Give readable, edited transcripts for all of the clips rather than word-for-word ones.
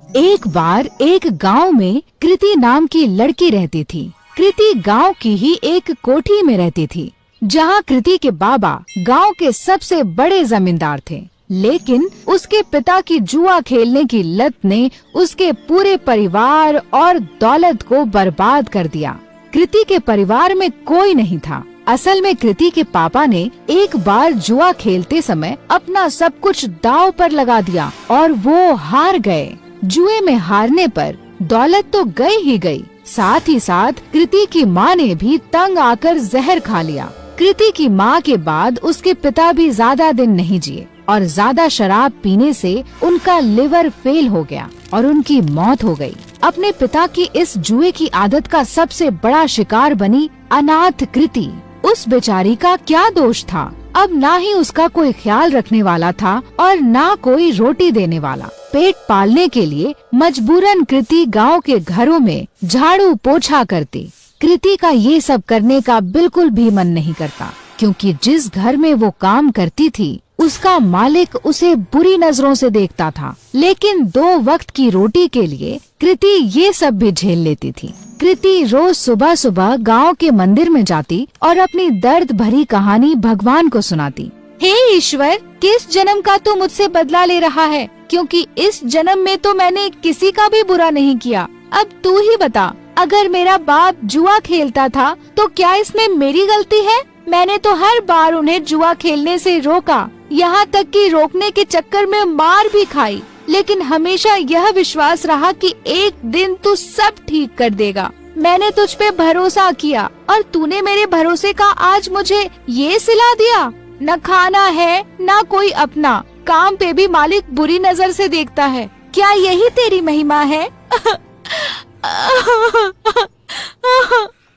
एक बार एक गांव में कृति नाम की लड़की रहती थी। कृति गांव की ही एक कोठी में रहती थी, जहां कृति के बाबा गांव के सबसे बड़े जमींदार थे। लेकिन उसके पिता की जुआ खेलने की लत ने उसके पूरे परिवार और दौलत को बर्बाद कर दिया। कृति के परिवार में कोई नहीं था। असल में कृति के पापा ने एक बार जुआ खेलते समय अपना सब कुछ दांव पर लगा दिया और वो हार गए। जुए में हारने पर दौलत तो गई ही गई, साथ ही साथ कृति की माँ ने भी तंग आकर जहर खा लिया। कृति की माँ के बाद उसके पिता भी ज्यादा दिन नहीं जिए और ज्यादा शराब पीने से उनका लिवर फेल हो गया और उनकी मौत हो गई। अपने पिता की इस जुए की आदत का सबसे बड़ा शिकार बनी अनाथ कृति। उस बेचारी का क्या दोष था? अब ना ही उसका कोई ख्याल रखने वाला था और ना कोई रोटी देने वाला। पेट पालने के लिए मजबूरन कृति गांव के घरों में झाड़ू पोछा करती। कृति का ये सब करने का बिल्कुल भी मन नहीं करता, क्योंकि जिस घर में वो काम करती थी उसका मालिक उसे बुरी नजरों से देखता था। लेकिन 2 वक्त की रोटी के लिए कृति ये सब भी झेल लेती थी। कृति रोज सुबह सुबह गांव के मंदिर में जाती और अपनी दर्द भरी कहानी भगवान को सुनाती। हे ईश्वर, किस जन्म का तू मुझसे बदला ले रहा है? क्योंकि इस जन्म में तो मैंने किसी का भी बुरा नहीं किया। अब तू ही बता, अगर मेरा बाप जुआ खेलता था तो क्या इसमें मेरी गलती है? मैंने तो हर बार उन्हें जुआ खेलने से रोका, यहाँ तक कि रोकने के चक्कर में मार भी खाई, लेकिन हमेशा यह विश्वास रहा कि एक दिन तू सब ठीक कर देगा। मैंने तुझ पे भरोसा किया और तूने मेरे भरोसे का आज मुझे ये सिला दिया। न खाना है न कोई अपना, काम पे भी मालिक बुरी नजर से देखता है। क्या यही तेरी महिमा है?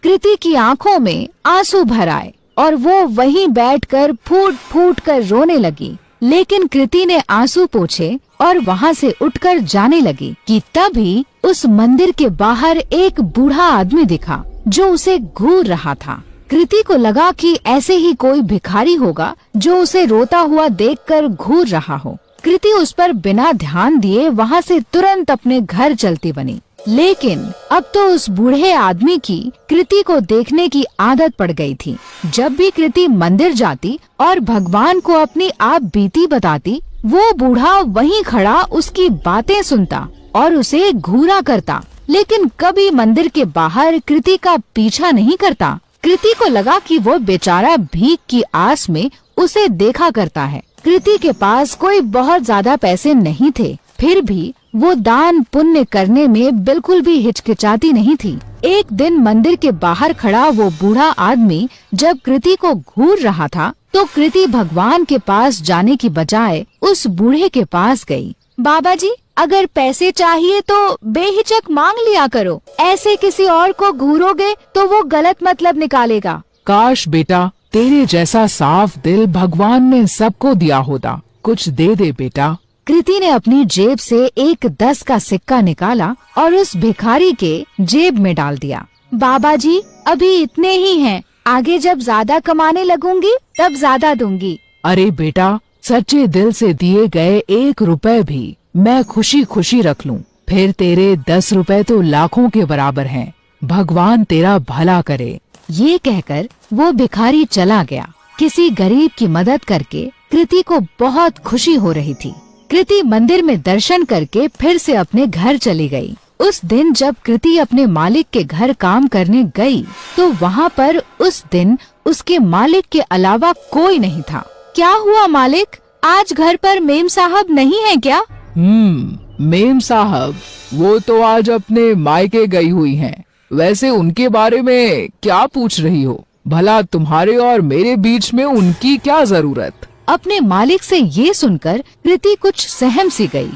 कृति की आंखों में आंसू भर आए और वो वहीं बैठकर फूट फूट कर रोने लगी। लेकिन कृति ने आंसू पोंछे और वहाँ से उठकर जाने लगी कि तभी उस मंदिर के बाहर एक बूढ़ा आदमी दिखा जो उसे घूर रहा था। कृति को लगा कि ऐसे ही कोई भिखारी होगा जो उसे रोता हुआ देखकर घूर रहा हो। कृति उस पर बिना ध्यान दिए वहाँ से तुरंत अपने घर चलती बनी। लेकिन अब तो उस बूढ़े आदमी की कृति को देखने की आदत पड़ गई थी। जब भी कृति मंदिर जाती और भगवान को अपनी आप बीती बताती, वो बूढ़ा वहीं खड़ा उसकी बातें सुनता और उसे घूरा करता, लेकिन कभी मंदिर के बाहर कृति का पीछा नहीं करता। कृति को लगा कि वो बेचारा भीख की आस में उसे देखा करता है। कृति के पास कोई बहुत ज्यादा पैसे नहीं थे, फिर भी वो दान पुण्य करने में बिल्कुल भी हिचकिचाती नहीं थी। एक दिन मंदिर के बाहर खड़ा वो बूढ़ा आदमी जब कृति को घूर रहा था, तो कृति भगवान के पास जाने की बजाय उस बूढ़े के पास गई। बाबा जी, अगर पैसे चाहिए तो बेहिचक मांग लिया करो, ऐसे किसी और को घूरोगे तो वो गलत मतलब निकालेगा। काश बेटा, तेरे जैसा साफ दिल भगवान ने सबको दिया होता। कुछ दे दे बेटा। कृति ने अपनी जेब से एक 10 का सिक्का निकाला और उस भिखारी के जेब में डाल दिया। बाबा जी, अभी इतने ही हैं, आगे जब ज्यादा कमाने लगूंगी तब ज्यादा दूंगी। अरे बेटा, सच्चे दिल से दिए गए 1 रुपए भी मैं खुशी खुशी रख लूं, फिर तेरे 10 रुपए तो लाखों के बराबर हैं। भगवान तेरा भला करे। ये कहकर वो भिखारी चला गया। किसी गरीब की मदद करके कृति को बहुत खुशी हो रही थी। कृति मंदिर में दर्शन करके फिर से अपने घर चली गई। उस दिन जब कृति अपने मालिक के घर काम करने गई, तो वहाँ पर उस दिन उसके मालिक के अलावा कोई नहीं था। क्या हुआ मालिक, आज घर पर मेम साहब नहीं है क्या? मेम साहब, वो तो आज अपने मायके गई हुई हैं। वैसे उनके बारे में क्या पूछ रही हो? भला तुम्हारे और मेरे बीच में उनकी क्या जरूरत? अपने मालिक से ये सुनकर कृति कुछ सहम सी गई।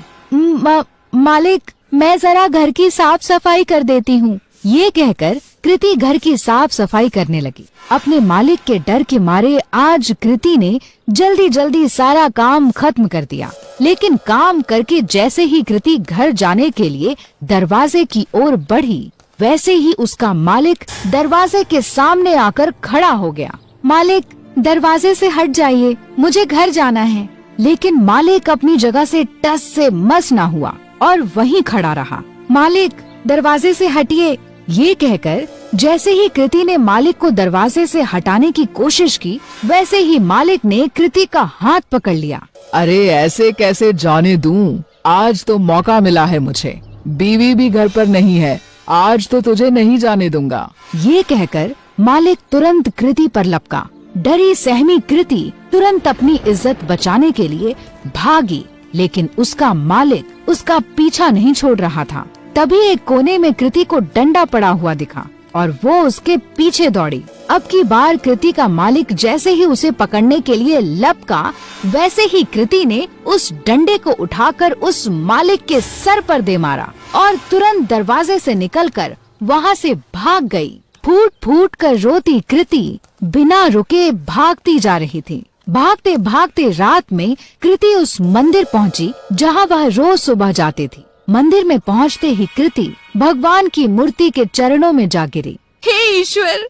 मालिक, मैं जरा घर की साफ सफाई कर देती हूँ। ये कहकर कृति घर की साफ सफाई करने लगी। अपने मालिक के डर के मारे आज कृति ने जल्दी जल्दी सारा काम खत्म कर दिया। लेकिन काम करके जैसे ही कृति घर जाने के लिए दरवाजे की ओर बढ़ी, वैसे ही उसका मालिक दरवाजे के सामने आकर खड़ा हो गया। मालिक, दरवाजे से हट जाइए, मुझे घर जाना है। लेकिन मालिक अपनी जगह से टस से मस ना हुआ और वहीं खड़ा रहा। मालिक, दरवाजे से हटिए, ये कहकर जैसे ही कृति ने मालिक को दरवाजे से हटाने की कोशिश की, वैसे ही मालिक ने कृति का हाथ पकड़ लिया। अरे ऐसे कैसे जाने दूं? आज तो मौका मिला है मुझे, बीवी भी घर पर नहीं है, आज तो तुझे नहीं जाने दूंगा। ये कहकर मालिक तुरंत कृति पर लपका। डरी सहमी कृति तुरंत अपनी इज्जत बचाने के लिए भागी, लेकिन उसका मालिक उसका पीछा नहीं छोड़ रहा था। तभी एक कोने में कृति को डंडा पड़ा हुआ दिखा और वो उसके पीछे दौड़ी। अब की बार कृति का मालिक जैसे ही उसे पकड़ने के लिए लपका, वैसे ही कृति ने उस डंडे को उठाकर उस मालिक के सर पर दे मारा और तुरंत दरवाजे से निकलकर वहाँ से भाग गई। फूट फूट कर रोती कृति बिना रुके भागती जा रही थी। भागते भागते रात में कृति उस मंदिर पहुँची जहाँ वह रोज सुबह जाती थी। मंदिर में पहुँचते ही कृति भगवान की मूर्ति के चरणों में जा गिरी। हे ईश्वर,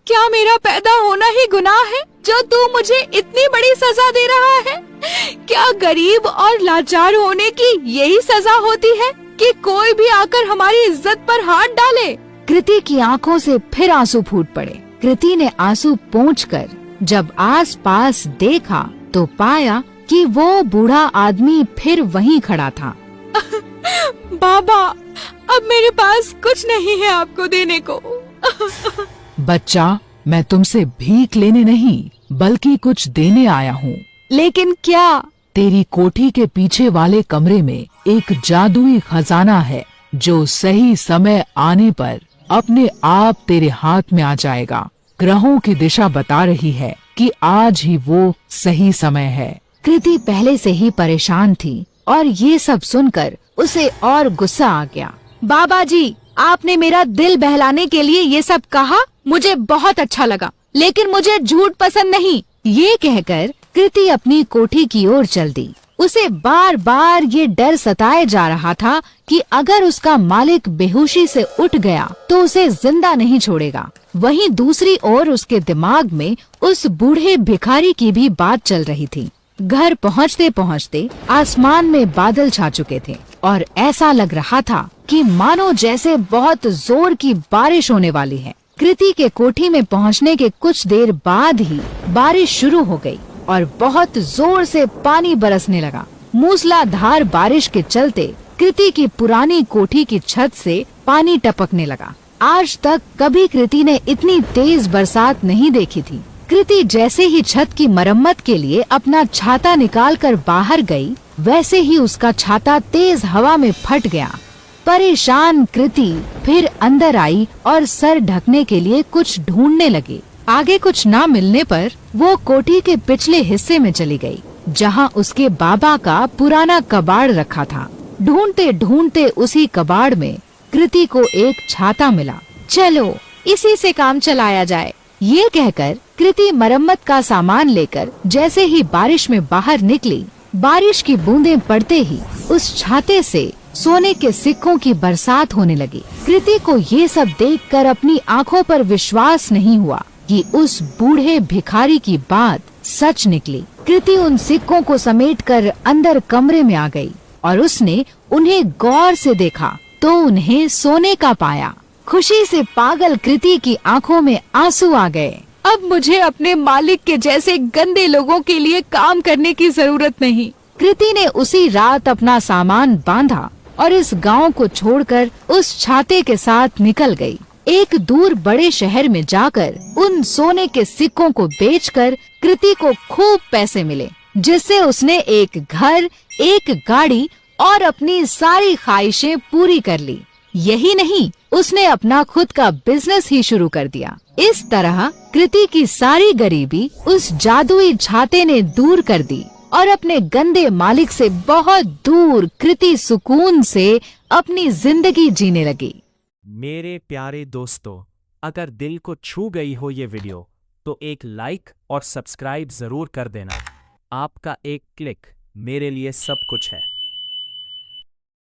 क्या मेरा पैदा होना ही गुनाह है जो तू मुझे इतनी बड़ी सजा दे रहा है? क्या गरीब और लाचार होने की यही सजा होती है कि कोई भी आकर हमारी इज्जत पर हाथ डाले? कृति की आंखों से फिर आंसू फूट पड़े। कृति ने आंसू पोंछकर जब आसपास देखा तो पाया कि वो बूढ़ा आदमी फिर वहीं खड़ा था। बाबा, अब मेरे पास कुछ नहीं है आपको देने को। बच्चा, मैं तुमसे भीख लेने नहीं बल्कि कुछ देने आया हूँ। लेकिन क्या? तेरी कोठी के पीछे वाले कमरे में एक जादुई खजाना है जो सही समय आने पर अपने आप तेरे हाथ में आ जाएगा। ग्रहों की दिशा बता रही है कि आज ही वो सही समय है। कृति पहले से ही परेशान थी और ये सब सुनकर उसे और गुस्सा आ गया। बाबा जी, आपने मेरा दिल बहलाने के लिए ये सब कहा, मुझे बहुत अच्छा लगा, लेकिन मुझे झूठ पसंद नहीं। ये कहकर कृति अपनी कोठी की ओर चल दी। उसे बार बार ये डर सताए जा रहा था कि अगर उसका मालिक बेहोशी से उठ गया तो उसे जिंदा नहीं छोड़ेगा। वहीं दूसरी ओर उसके दिमाग में उस बूढ़े भिखारी की भी बात चल रही थी। घर पहुँचते पहुँचते आसमान में बादल छा चुके थे और ऐसा लग रहा था कि मानो जैसे बहुत जोर की बारिश होने वाली है। कृति के कोठी में पहुँचने के कुछ देर बाद ही बारिश शुरू हो गई और बहुत जोर से पानी बरसने लगा। मूसलाधार बारिश के चलते कृति की पुरानी कोठी की छत से पानी टपकने लगा। आज तक कभी कृति ने इतनी तेज बरसात नहीं देखी थी। कृति जैसे ही छत की मरम्मत के लिए अपना छाता निकालकर बाहर गई, वैसे ही उसका छाता तेज हवा में फट गया। परेशान कृति फिर अंदर आई और सर ढकने के लिए कुछ ढूंढने लगी। आगे कुछ ना मिलने पर वो कोठी के पिछले हिस्से में चली गई, जहां उसके बाबा का पुराना कबाड़ रखा था। ढूंढते ढूंढते उसी कबाड़ में कृति को एक छाता मिला। चलो इसी से काम चलाया जाए, ये कहकर कृति मरम्मत का सामान लेकर जैसे ही बारिश में बाहर निकली, बारिश की बूंदें पड़ते ही उस छाते से सोने के सिक्कों की बरसात होने लगी। कृति को ये सब देखकर अपनी आंखों पर विश्वास नहीं हुआ कि उस बूढ़े भिखारी की बात सच निकली। कृति उन सिक्कों को समेटकर अंदर कमरे में आ गई और उसने उन्हें गौर से देखा तो उन्हें सोने का पाया। खुशी से पागल कृति की आंखों में आंसू आ गए। अब मुझे अपने मालिक के जैसे गंदे लोगों के लिए काम करने की जरूरत नहीं। कृति ने उसी रात अपना सामान बांधा और इस गांव को छोड़कर उस छाते के साथ निकल गई। एक दूर बड़े शहर में जाकर उन सोने के सिक्कों को बेचकर कृति को खूब पैसे मिले, जिससे उसने एक घर, एक गाड़ी और अपनी सारी ख्वाहिशें पूरी कर ली। यही नहीं, उसने अपना खुद का बिजनेस ही शुरू कर दिया। इस तरह कृति की सारी गरीबी उस जादुई छाते ने दूर कर दी और अपने गंदे मालिक से बहुत दूर कृति सुकून से अपनी जिंदगी जीने लगी। मेरे प्यारे दोस्तों, अगर दिल को छू गई हो ये वीडियो तो एक लाइक और सब्सक्राइब जरूर कर देना। आपका एक क्लिक मेरे लिए सब कुछ है।